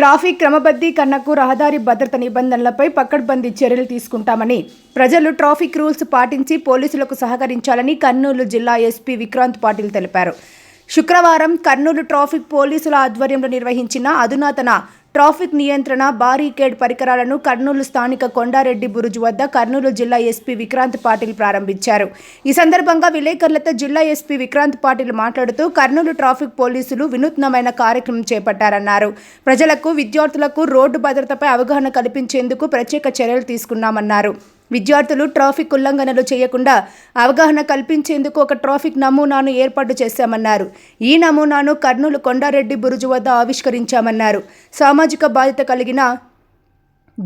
Traffic క్రమబద్ధీకరణకు రహదారి భద్రత నిబంధనలపై పకడ్బందీ చర్యలు తీసుకుంటామని, ప్రజలు ట్రాఫిక్ రూల్స్ పాటించి పోలీసులకు సహకరించాలని కర్నూలు జిల్లా ఎస్పీ విక్రాంత్ పాటిల్ తెలిపారు. శుక్రవారం కర్నూలు ట్రాఫిక్ పోలీసుల ఆధ్వర్యంలో నిర్వహించిన అధునాతన ట్రాఫిక్ నియంత్రణ బారికేడ్ పరికరాలను కర్నూలు స్థానిక కొండారెడ్డి బురుజు వద్ద కర్నూలు జిల్లా ఎస్పీ విక్రాంత్ పాటిల్ ప్రారంభించారు. ఈ సందర్భంగా విలేకరులతో జిల్లా ఎస్పీ విక్రాంత్ పాటిల్ మాట్లాడుతూ కర్నూలు ట్రాఫిక్ పోలీసులు వినూత్నమైన కార్యక్రమం చేపట్టారన్నారు. ప్రజలకు, విద్యార్థులకు రోడ్డు భద్రతపై అవగాహన కల్పించేందుకు ప్రత్యేక చర్యలు తీసుకున్నామన్నారు. విద్యార్థులు ట్రాఫిక్ ఉల్లంఘనలు చేయకుండా అవగాహన కల్పించేందుకు ఒక ట్రాఫిక్ నమూనాను ఏర్పాటు చేశామన్నారు. ఈ నమూనాను కర్నూలు కొండారెడ్డి బురుజు వద్ద ఆవిష్కరించామన్నారు. సామాజిక బాధ్యత కలిగిన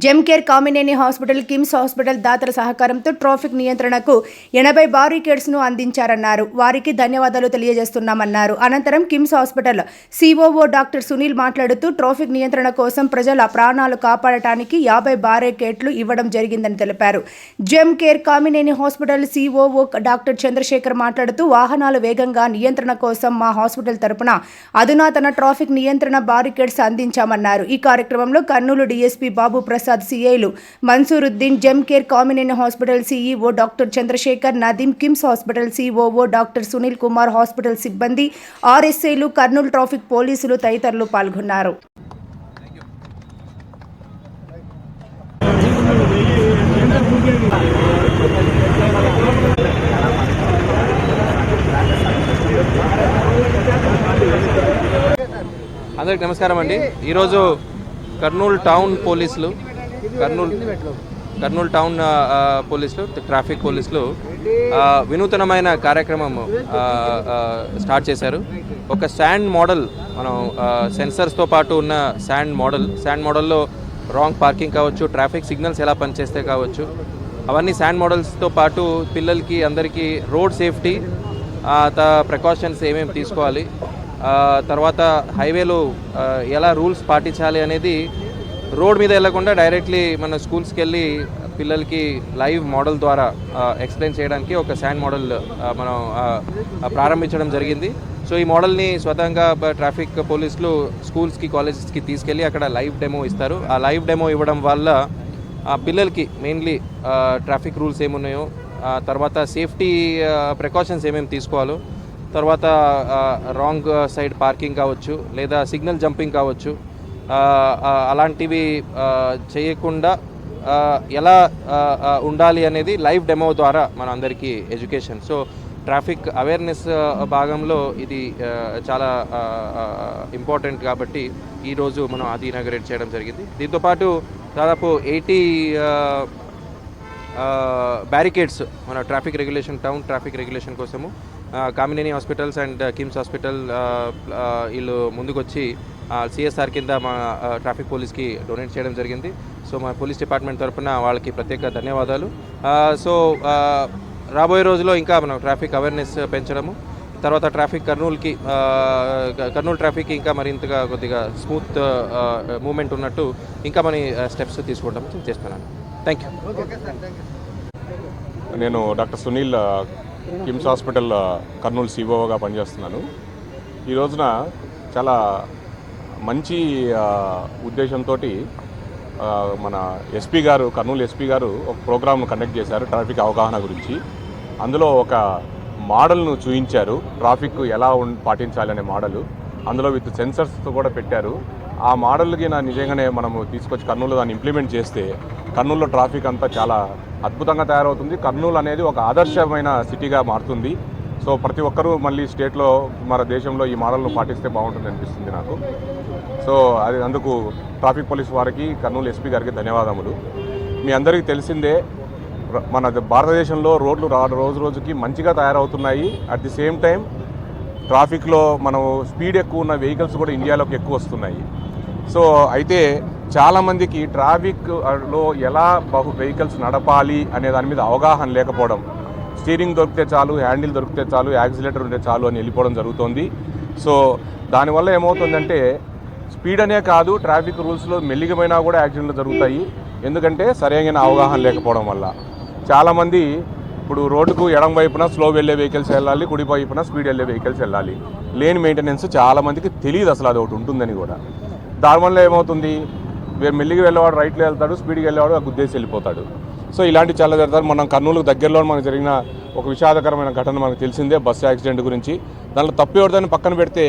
జెమ్కేర్ కామినేని హాస్పిటల్, కిమ్స్ హాస్పిటల్ దాతల సహకారంతో ట్రాఫిక్ నియంత్రణకు 80 బారికేడ్స్ను అందించారన్నారు. వారికి ధన్యవాదాలు తెలియజేస్తున్నామన్నారు. అనంతరం KIMS hospital COO doctor Sunil మాట్లాడుతూ ట్రాఫిక్ నియంత్రణ కోసం ప్రజల ప్రాణాలు కాపాడటానికి 50 బారికేడ్లు ఇవ్వడం జరిగిందని తెలిపారు. Gemcare Kamineni hospital COO doctor Chandrashekar మాట్లాడుతూ వాహనాలు వేగంగా నియంత్రణ కోసం మా హాస్పిటల్ తరపున అధునాతన ట్రాఫిక్ నియంత్రణ బారికేడ్స్ అందించామన్నారు. ఈ కార్యక్రమంలో కర్నూలు డీఎస్పీ బాబు ప్రసాద్, సిఐలు Mansooruddin, Gemcare Kamineni hospital CEO doctor Chandrasekhar, Nadeem, KIMS hospital COO doctor Sunil Kumar, hospital సిబ్బంది, ఆర్ఎస్ఐలు, కర్నూలు ట్రాఫిక్ పోలీసులు తదితరులు పాల్గొన్నారు. అందరికి నమస్కారం అండి. ఈరోజు కర్నూలు టౌన్ పోలీసులు, కర్నూలు టౌన్ పోలీసులు, ట్రాఫిక్ పోలీసులు వినూతనమైన కార్యక్రమం స్టార్ట్ చేశారు. ఒక శాండ్ మోడల్, మనం సెన్సర్స్తో పాటు ఉన్న శాండ్ మోడల్లో రాంగ్ పార్కింగ్ కావచ్చు, ట్రాఫిక్ సిగ్నల్స్ ఎలా పనిచేస్తే కావచ్చు, అవన్నీ శాండ్ మోడల్స్తో పాటు పిల్లలకి అందరికీ రోడ్ సేఫ్టీ ప్రికాషన్స్ ఏమేమి తీసుకోవాలి, తర్వాత హైవేలో ఎలా రూల్స్ పాటించాలి అనేది రోడ్ మీద వెళ్ళకుండా డైరెక్ట్లీ మన స్కూల్స్కి వెళ్ళి పిల్లలకి లైవ్ మోడల్ ద్వారా ఎక్స్ప్లెయిన్ చేయడానికి ఒక శాండ్ మోడల్ మనం ప్రారంభించడం జరిగింది. సో ఈ మోడల్ని స్వతంగా ట్రాఫిక్ పోలీసులు స్కూల్స్కి, కాలేజెస్కి తీసుకెళ్ళి అక్కడ లైవ్ డెమో ఇస్తారు. ఆ లైవ్ డెమో ఇవ్వడం వల్ల పిల్లలకి మెయిన్లీ ట్రాఫిక్ రూల్స్ ఏమున్నాయో, తర్వాత సేఫ్టీ ప్రికాషన్స్ ఏమేమి తీసుకోవాలో, తర్వాత రాంగ్ సైడ్ పార్కింగ్ కావచ్చు లేదా సిగ్నల్ జంపింగ్ కావచ్చు, అలాంటివి చేయకుండా ఎలా ఉండాలి అనేది లైవ్ డెమో ద్వారా మన అందరికీ ఎడ్యుకేషన్. సో ట్రాఫిక్ అవేర్నెస్ భాగంలో ఇది చాలా ఇంపార్టెంట్ కాబట్టి ఈరోజు మనం అది ఇనాగరేట్ చేయడం జరిగింది. దీంతోపాటు దాదాపు 80 బ్యారికేడ్స్ మన traffic regulation, town traffic regulation కోసము Kamineni hospitals and KIMS hospital వీళ్ళు ముందుకొచ్చి సిఎస్ఆర్ కింద మా ట్రాఫిక్ పోలీస్కి డొనేట్ చేయడం జరిగింది. సో మా పోలీస్ డిపార్ట్మెంట్ తరఫున వాళ్ళకి ప్రత్యేక ధన్యవాదాలు. సో రాబోయే రోజుల్లో ఇంకా మనం ట్రాఫిక్ అవేర్నెస్ పెంచడము, తర్వాత ట్రాఫిక్ కర్నూలు ట్రాఫిక్ ఇంకా మరింతగా కొద్దిగా స్మూత్ మూమెంట్ ఉన్నట్టు ఇంకా మన స్టెప్స్ తీసుకోవడం చేస్తున్నాను. Thank you. నేను డాక్టర్ సునీల్, కిమ్స్ హాస్పిటల్ కర్నూలు సిఓగా పనిచేస్తున్నాను. ఈ రోజున చాలా మంచి ఉద్దేశంతో మన ఎస్పీ గారు, కర్నూలు ఎస్పీ గారు ఒక ప్రోగ్రామ్ను కండక్ట్ చేశారు ట్రాఫిక్ అవగాహన గురించి. అందులో ఒక మోడల్ను చూపించారు, ట్రాఫిక్ ఎలా పాటించాలి అనే మోడల్. అందులో విత్ సెన్సర్స్తో కూడా పెట్టారు. ఆ మోడల్కి నిజంగానే మనము తీసుకొచ్చి కర్నూలులో దాన్ని ఇంప్లిమెంట్ చేస్తే కర్నూలులో ట్రాఫిక్ అంతా చాలా అద్భుతంగా తయారవుతుంది. కర్నూలు అనేది ఒక ఆదర్శమైన సిటీగా మారుతుంది. సో ప్రతి ఒక్కరూ మళ్ళీ స్టేట్లో, మన దేశంలో ఈ మోడల్ను పాటిస్తే బాగుంటుంది అనిపిస్తుంది నాకు. సో అందుకు ట్రాఫిక్ పోలీస్ వారికి, కర్నూలు ఎస్పీ గారికి ధన్యవాదములు. మీ అందరికీ తెలిసిందే, మన భారతదేశంలో రోడ్లు రోజు రోజుకి మంచిగా తయారవుతున్నాయి. అట్ ది సేమ్ టైం ట్రాఫిక్లో మనం స్పీడ్ ఎక్కువ ఉన్న వెహికల్స్ కూడా ఇండియాలోకి ఎక్కువ వస్తున్నాయి. సో అయితే చాలామందికి ట్రాఫిక్లో ఎలా వెహికల్స్ నడపాలి అనే దాని మీద అవగాహన లేకపోవడం, స్టీరింగ్ దొరికితే చాలు, హ్యాండిల్ దొరికితే చాలు, యాక్సిలేటర్ ఉంటే చాలు అని వెళ్ళిపోవడం జరుగుతుంది. సో దానివల్ల ఏమవుతుందంటే స్పీడ్ అనే కాదు, ట్రాఫిక్ రూల్స్లో మెల్లిగమైనా కూడా యాక్సిడెంట్లు జరుగుతాయి. ఎందుకంటే సరైన అవగాహన లేకపోవడం వల్ల. చాలామంది ఇప్పుడు రోడ్డుకు ఎడం వైపున స్లో వెళ్ళే వెహికల్స్ వెళ్ళాలి, కుడి వైపున స్పీడ్ వెళ్ళే వెహికల్స్ వెళ్ళాలి. లేన్ మెయింటెనెన్స్ చాలామందికి తెలియదు అసలు అది ఒకటి ఉంటుందని కూడా. దానివల్ల ఏమవుతుంది, మెల్లిగా వెళ్ళేవాడు రైట్లో వెళ్తాడు, స్పీడ్గా వెళ్ళేవాడు గుద్దేసి వెళ్ళిపోతాడు. సో ఇలాంటివి చాలా జరుగుతారు. మనం కర్నూలుకు దగ్గరలో మనకు జరిగిన ఒక విషాదకరమైన ఘటన మనకు తెలిసిందే, బస్సు యాక్సిడెంట్ గురించి. దాంట్లో తప్పు ఎవరిదాన్ని పక్కన పెడితే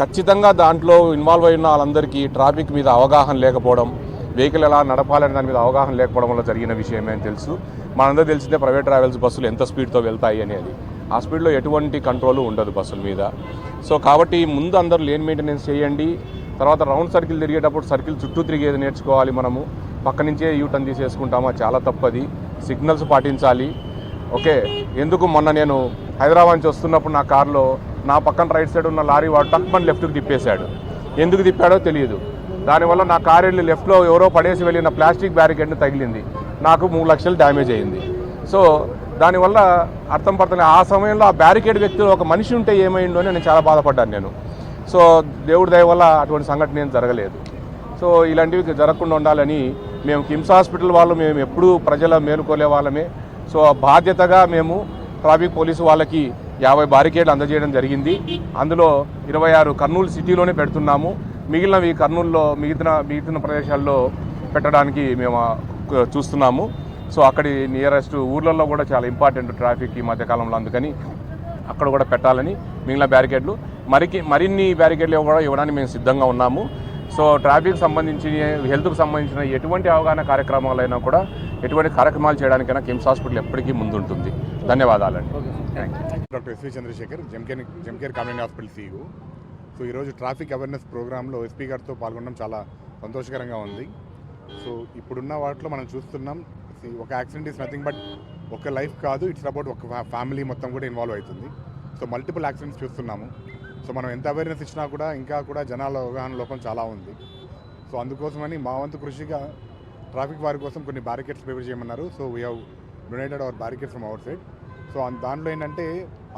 ఖచ్చితంగా దాంట్లో ఇన్వాల్వ్ అయిన వాళ్ళందరికీ ట్రాఫిక్ మీద అవగాహన లేకపోవడం, వెహికల్ ఎలా నడపాలనే దాని మీద అవగాహన లేకపోవడం వల్ల జరిగిన విషయమే అని తెలుసు. మనందరూ తెలిసిందే ప్రైవేట్ ట్రావెల్స్ బస్సులు ఎంత స్పీడ్తో వెళ్తాయి అనేది. ఆ స్పీడ్లో ఎటువంటి కంట్రోల్ ఉండదు బస్సుల మీద. సో కాబట్టి ముందు అందరూ లేన్ మెయింటెనెన్స్ చేయండి. తర్వాత రౌండ్ సర్కిల్ తిరిగేటప్పుడు సర్కిల్ చుట్టూ తిరిగేది నేర్చుకోవాలి. మనము పక్క నుంచే యూటర్న్ తీసేసుకుంటామా, చాలా తప్పది. సిగ్నల్స్ పాటించాలి. ఓకే, ఎందుకు మొన్న నేను హైదరాబాద్ నుంచి వస్తున్నప్పుడు నా కారులో నా పక్కన రైట్ సైడ్ ఉన్న లారీ వాడు టక్మని లెఫ్ట్కి తిప్పేశాడు. ఎందుకు తిప్పాడో తెలియదు. దానివల్ల నా కారు వెళ్ళి లెఫ్ట్లో ఎవరో పడేసి వెళ్ళిన ప్లాస్టిక్ బ్యారికేడ్ని తగిలింది. నాకు 3 లక్షలు డ్యామేజ్ అయ్యింది. సో దానివల్ల అర్థం పడుతుంది. ఆ సమయంలో ఆ బ్యారికేడ్ వ్యక్తిలో ఒక మనిషి ఉంటే ఏమైందో అని నేను చాలా బాధపడ్డాను నేను. సో దేవుడి దయ వల్ల అటువంటి సంఘటన ఏం జరగలేదు. సో ఇలాంటివి జరగకుండా ఉండాలని మేము కిమ్స్ హాస్పిటల్ వాళ్ళు మేము ఎప్పుడూ ప్రజల మేలుకోలే వాళ్ళమే. సో బాధ్యతగా మేము ట్రాఫిక్ పోలీసు వాళ్ళకి 50 బారికేడ్లు అందజేయడం జరిగింది. అందులో 26 కర్నూలు సిటీలోనే పెడుతున్నాము. మిగిలినవి కర్నూలులో మిగిలిన ప్రదేశాల్లో పెట్టడానికి మేము చూస్తున్నాము. సో అక్కడి నియరెస్ట్ ఊర్లలో కూడా చాలా ఇంపార్టెంట్ ట్రాఫిక్ ఈ మధ్యకాలంలో, అందుకని అక్కడ కూడా పెట్టాలని మిగిలిన బ్యారికేడ్లు మరిన్ని బ్యారికేడ్లు కూడా ఇవ్వడానికి మేము సిద్ధంగా ఉన్నాము. సో ట్రాఫిక్ సంబంధించి హెల్త్కు సంబంధించిన ఎటువంటి అవగాహన కార్యక్రమాలైనా కూడా ఎటువంటి కార్యక్రమాలు చేయడానికైనా కిమ్స్ హాస్పిటల్ ఎప్పటికీ ముందుంటుంది. ధన్యవాదాలండి. Doctor SV Chandrashekar, Gemcare community hospital CEO. So ఈరోజు ట్రాఫిక్ అవేర్నెస్ ప్రోగ్రాంలో ఎస్పీ గారితో పాల్గొనడం చాలా సంతోషకరంగా ఉంది. సో ఇప్పుడున్న వాటిలో మనం చూస్తున్నాం, ఒక యాక్సిడెంట్ ఈస్ నథింగ్ బట్ ఒక లైఫ్ కాదు, ఇట్స్ అబౌట్ ఒక ఫ్యామిలీ మొత్తం కూడా ఇన్వాల్వ్ అవుతుంది. సో మల్టిపుల్ యాక్సిడెంట్స్ చూస్తున్నాము. సో మనం ఎంత అవేర్నెస్ ఇచ్చినా కూడా ఇంకా కూడా జనాల అవగాహన లోపం చాలా ఉంది. సో అందుకోసమని మా వంతు కృషిగా ట్రాఫిక్ వారి కోసం కొన్ని బ్యారికేడ్స్ ప్రిపేర్ చేయమన్నారు. So we have donated our barricades from our side. So దాంట్లో ఏంటంటే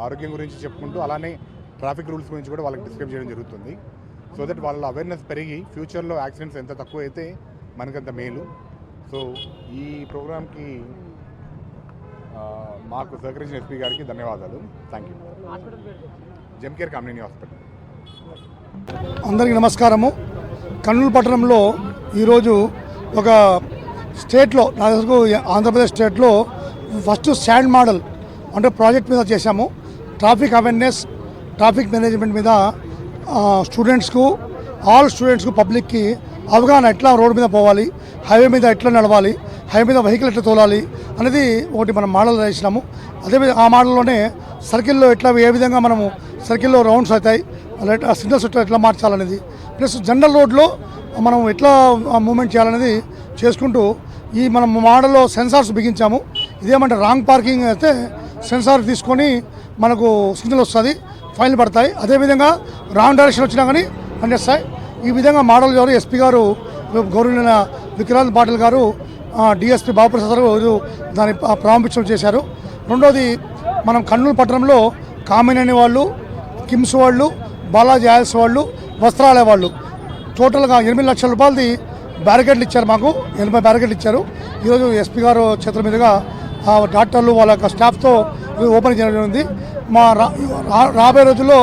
ఆరోగ్యం గురించి చెప్పుకుంటూ అలానే ట్రాఫిక్ రూల్స్ గురించి కూడా వాళ్ళకి డిస్క్రైబ్ చేయడం జరుగుతుంది. సో దట్ వాళ్ళ అవేర్నెస్ పెరిగి ఫ్యూచర్లో యాక్సిడెంట్స్ ఎంత తక్కువ అయితే మనకంత మేలు. సో ఈ ప్రోగ్రామ్కి మాకు సహకరించిన ఎస్పీ గారికి ధన్యవాదాలు. Thank you. జెమ్కేర్ community hospital. అందరికీ నమస్కారము. కర్నూలు పట్టణంలో ఈరోజు ఒక స్టేట్లో నాకు ఆంధ్రప్రదేశ్ స్టేట్లో ఫస్ట్ స్టాండ్ మోడల్ అంటే ప్రాజెక్ట్ మీద చేశాము. ట్రాఫిక్ అవేర్నెస్, ట్రాఫిక్ మేనేజ్మెంట్ మీద స్టూడెంట్స్కు, ఆల్ స్టూడెంట్స్కు, పబ్లిక్కి అవగాహన ఎట్లా రోడ్డు మీద పోవాలి, హైవే మీద ఎట్లా నడవాలి, హైవే మీద వెహికల్ ఎట్లా తోలాలి అనేది ఒకటి మనం మోడల్ వేసినాము. అదే ఆ మోడల్లోనే సర్కిల్లో ఎట్లా ఏ విధంగా మనము సర్కిల్లో రౌండ్స్ అవుతాయి, సిగ్నల్స్ ఎట్లా మార్చాలనేది, ప్లస్ జనరల్ రోడ్లో మనం ఎట్లా మూవ్మెంట్ చేయాలనేది చేసుకుంటూ ఈ మనం మోడల్లో సెన్సార్స్ బిగించాము. ఇదేమంటే రాంగ్ పార్కింగ్ అయితే సెన్సార్ తీసుకొని మనకు సిగ్నల్ వస్తుంది, ఫైన్లు పడతాయి. అదేవిధంగా రాంగ్ డైరెక్షన్ వచ్చినా కానీ పనిచేస్తాయి. ఈ విధంగా మోడల్ గారు ఎస్పీ గారు గౌరవనీయ విక్రాంత్ పాటిల్ గారు డిఎస్పీ బాబుప్రసాద్ గారు దాన్ని ప్రారంభించడం చేశారు. రెండోది మనం కర్నూలు పట్టణంలో కామినేని వాళ్ళు, కిమ్స్ వాళ్ళు, బాలాజీ ఆయిల్స్ వాళ్ళు, వస్త్రాలయ వాళ్ళు టోటల్గా 8 లక్షల రూపాయలది బ్యారికేడ్లు ఇచ్చారు. మాకు 80 బ్యారికేడ్లు ఇచ్చారు. ఈరోజు ఎస్పీ గారు చేతుల మీదుగా డాక్టర్లు వాళ్ళ యొక్క స్టాఫ్తో ఓపెన్ చేయడం జరిగింది. మా రాబోయే రోజుల్లో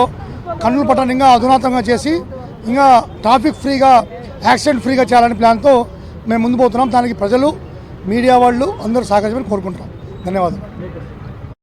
కర్నూలు పట్టణం ఇంకా అధునాతంగా చేసి ఇంకా ట్రాఫిక్ ఫ్రీగా, యాక్సిడెంట్ ఫ్రీగా చేయాలనే ప్లాన్తో మేము ముందు పోతున్నాం. దానికి ప్రజలు, మీడియా వాళ్ళు అందరూ సహకరించమని కోరుకుంటున్నాం. ధన్యవాదాలు.